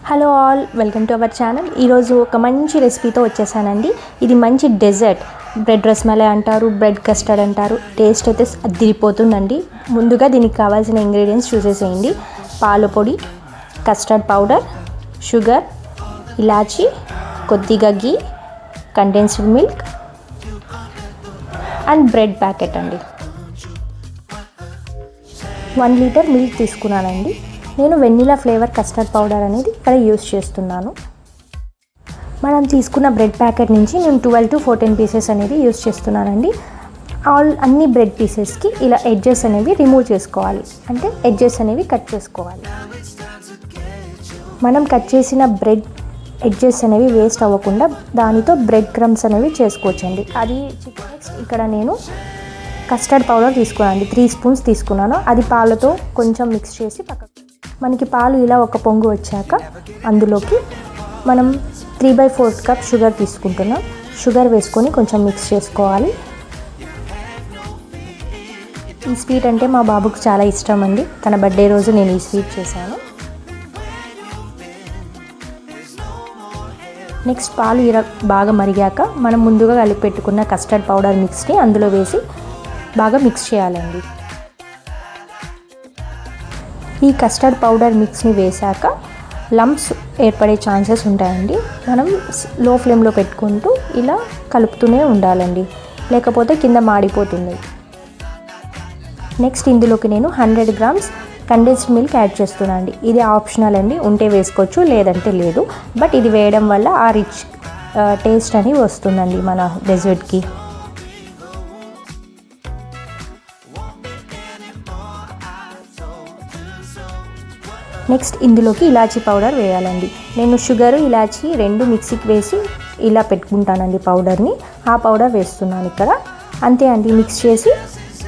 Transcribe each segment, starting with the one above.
Hello all, welcome to our channel. ఈరోజు ఒక మంచి రెసిపీతో వచ్చేసానండి. ఇది మంచి డెజర్ట్, బ్రెడ్ రస్మలై అంటారు, బ్రెడ్ కస్టర్డ్ అంటారు. టేస్ట్ అయితే అదిరిపోతుందండి. ముందుగా దీనికి కావాల్సిన ఇంగ్రీడియంట్స్ చూసేసేయండి. పాల పొడి, కస్టర్డ్ పౌడర్, షుగర్, ఇలాచీ, కొద్దిగా ghee, condensed milk and bread packet అండి. 1 లీటర్ మిల్క్ తీసుకున్నానండి. నేను వెనిలా ఫ్లేవర్ కస్టర్డ్ పౌడర్ అనేది ఇక్కడ యూస్ చేస్తున్నాను. మనం తీసుకున్న బ్రెడ్ ప్యాకెట్ నుంచి నేను 12 to 14 పీసెస్ అనేది యూస్ చేస్తున్నానండి. అన్ని బ్రెడ్ పీసెస్కి ఇలా ఎడ్జెస్ అనేవి రిమూవ్ చేసుకోవాలి, అంటే ఎడ్జెస్ అనేవి కట్ చేసుకోవాలి. మనం కట్ చేసిన బ్రెడ్ ఎడ్జెస్ అనేవి వేస్ట్ అవ్వకుండా దానితో బ్రెడ్ క్రమ్స్ అనేవి చేసుకోవచ్చండి. అది నెక్స్ట్ ఇక్కడ నేను కస్టర్డ్ పౌడర్ తీసుకున్నాను, 3 స్పూన్స్ తీసుకున్నాను. అది పాలతో కొంచెం మిక్స్ చేసి పక్కకు. మనకి పాలు ఇలా ఒక పొంగు వచ్చాక అందులోకి మనం 3/4 కప్ షుగర్ తీసుకుంటున్నాం. షుగర్ వేసుకొని కొంచెం మిక్స్ చేసుకోవాలి. ఈ స్వీట్ అంటే మా బాబుకు చాలా ఇష్టం అండి. తన బర్త్డే రోజు నేను ఈ స్వీట్ చేశాను. నెక్స్ట్ పాలు ఇలా బాగా మరిగాక మనం ముందుగా కలిపి పెట్టుకున్న కస్టర్డ్ పౌడర్ మిక్స్ని అందులో వేసి బాగా మిక్స్ చేయాలండి. ఈ కస్టర్డ్ పౌడర్ మిక్స్ని వేశాక లంప్స్ ఏర్పడే ఛాన్సెస్ ఉంటాయండి. మనం లో ఫ్లేమ్లో పెట్టుకుంటూ ఇలా కలుపుతూనే ఉండాలండి, లేకపోతే కింద మాడిపోతుంది. నెక్స్ట్ ఇందులోకి నేను 100 grams కండెన్స్డ్ మిల్క్ యాడ్ చేస్తున్నాను అండి. ఇది ఆప్షనల్ అండి, ఉంటే వేసుకోవచ్చు లేదంటే లేదు. బట్ ఇది వేయడం వల్ల ఆ రిచ్ టేస్ట్ అనేది వస్తుందండి మన డెజర్ట్కి. నెక్స్ట్ ఇందులోకి ఇలాచీ పౌడర్ వేయాలండి. నేను షుగర్ ఇలాచీ 2 మిక్సీకి వేసి ఇలా పెట్టుకుంటానండి పౌడర్ని. ఆ పౌడర్ వేస్తున్నాను ఇక్కడ. అంతే అండి, మిక్స్ చేసి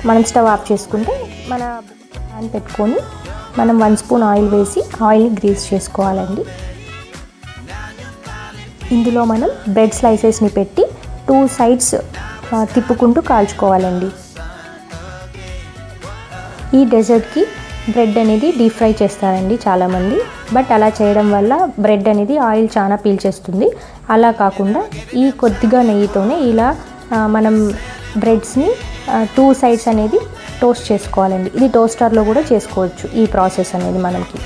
మనం స్టవ్ ఆఫ్ చేసుకుంటే మన ప్యాన్ పెట్టుకొని మనం 1 స్పూన్ ఆయిల్ వేసి ఆయిల్ని గ్రీస్ చేసుకోవాలండి. ఇందులో మనం బ్రెడ్ స్లైసెస్ని పెట్టి 2 sides తిప్పుకుంటూ కాల్చుకోవాలండి. ఈ డెజర్ట్కి బ్రెడ్ అనేది డీప్ ఫ్రై చేస్తారండి చాలామంది. బట్ అలా చేయడం వల్ల బ్రెడ్ అనేది ఆయిల్ చాలా పీల్చేస్తుంది. అలా కాకుండా ఈ కొద్దిగా నెయ్యితోనే ఇలా మనం బ్రెడ్స్ని 2 sides అనేది టోస్ట్ చేసుకోవాలండి. ఇది టోస్టర్లో కూడా చేసుకోవచ్చు ఈ ప్రాసెస్ అనేది మనకి.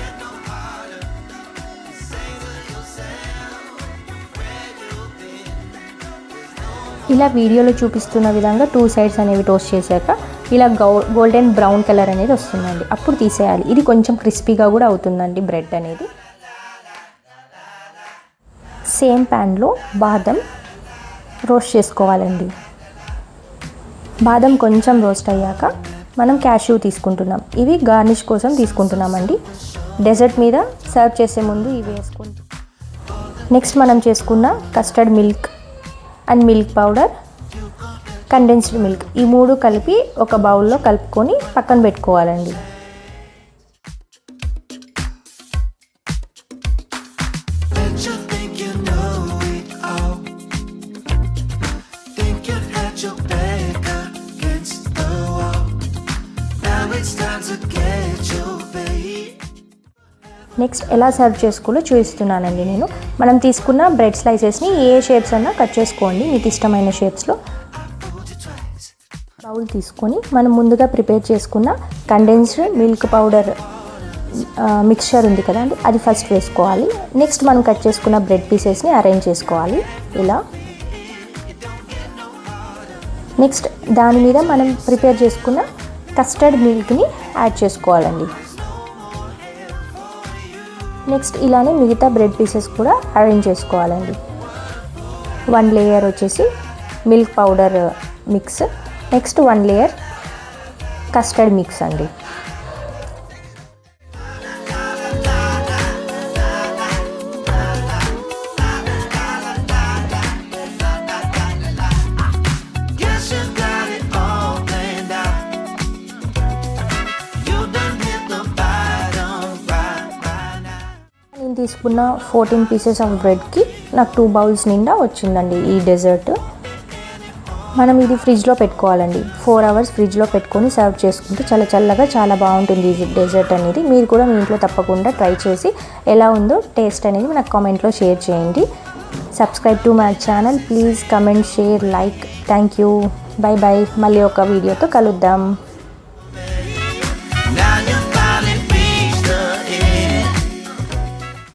ఇలా వీడియోలో చూపిస్తున్న విధంగా 2 sides అనేవి టోస్ట్ చేశాక ఇలా గోల్డెన్ బ్రౌన్ కలర్ అనేది వస్తుందండి. అప్పుడు తీసేయాలి. ఇది కొంచెం క్రిస్పీగా కూడా అవుతుందండి బ్రెడ్ అనేది. సేమ్ ప్యాన్లో బాదం రోస్ట్ చేసుకోవాలండి. బాదం కొంచెం రోస్ట్ అయ్యాక మనం క్యాష్యూ తీసుకుంటున్నాం. ఇవి గార్నిష్ కోసం తీసుకుంటున్నామండి. డెజర్ట్ మీద సర్వ్ చేసే ముందు ఇవి వేసుకుంటాం. నెక్స్ట్ మనం చేసుకున్న custard milk and milk powder, condensed milk, ఈ 3 కలిపి ఒక బౌల్లో కలుపుకొని పక్కన పెట్టుకోవాలండి. నెక్స్ట్ ఎలా సర్వ్ చేసుకోవాలో చూపిస్తున్నానండి నేను. మనం తీసుకున్న బ్రెడ్ స్లైసెస్ని ఏ షేప్స్ అన్నా కట్ చేసుకోండి, మీకు ఇష్టమైన షేప్స్లో. బౌల్ తీసుకొని మనం ముందుగా ప్రిపేర్ చేసుకున్న కండెన్స్డ్ మిల్క్ పౌడర్ మిక్స్చర్ ఉంది కదండి, అది ఫస్ట్ వేసుకోవాలి. నెక్స్ట్ మనం కట్ చేసుకున్న బ్రెడ్ పీసెస్ని అరేంజ్ చేసుకోవాలి ఇలా. నెక్స్ట్ దాని మీద మనం ప్రిపేర్ చేసుకున్న కస్టర్డ్ మిల్క్ని యాడ్ చేసుకోవాలండి. నెక్స్ట్ ఇలానే మిగతా బ్రెడ్ పీసెస్ కూడా అరేంజ్ చేసుకోవాలండి. 1 లేయర్ వచ్చేసి milk powder mix, next 1 layer custard mix అండి. నేను తీసుకున్న 14 పీసెస్ ఆఫ్ బ్రెడ్కి నాకు 2 బౌల్స్ నిండా వచ్చిందండి ఈ డెజర్ట్. మనం ఇది ఫ్రిడ్జ్లో పెట్టుకోవాలండి. 4 అవర్స్ ఫ్రిడ్జ్లో పెట్టుకొని సర్వ్ చేసుకుంటే చాలా చల్లగా చాలా బాగుంటుంది ఈ డెజర్ట్ అనేది. మీరు కూడా మీ ఇంట్లో తప్పకుండా ట్రై చేసి ఎలా ఉందో టేస్ట్ అనేది నాకు కామెంట్లో షేర్ చేయండి. Subscribe to my channel. Please comment, share, like. Thank you. By by. మళ్ళీ ఒక వీడియోతో కలుద్దాం.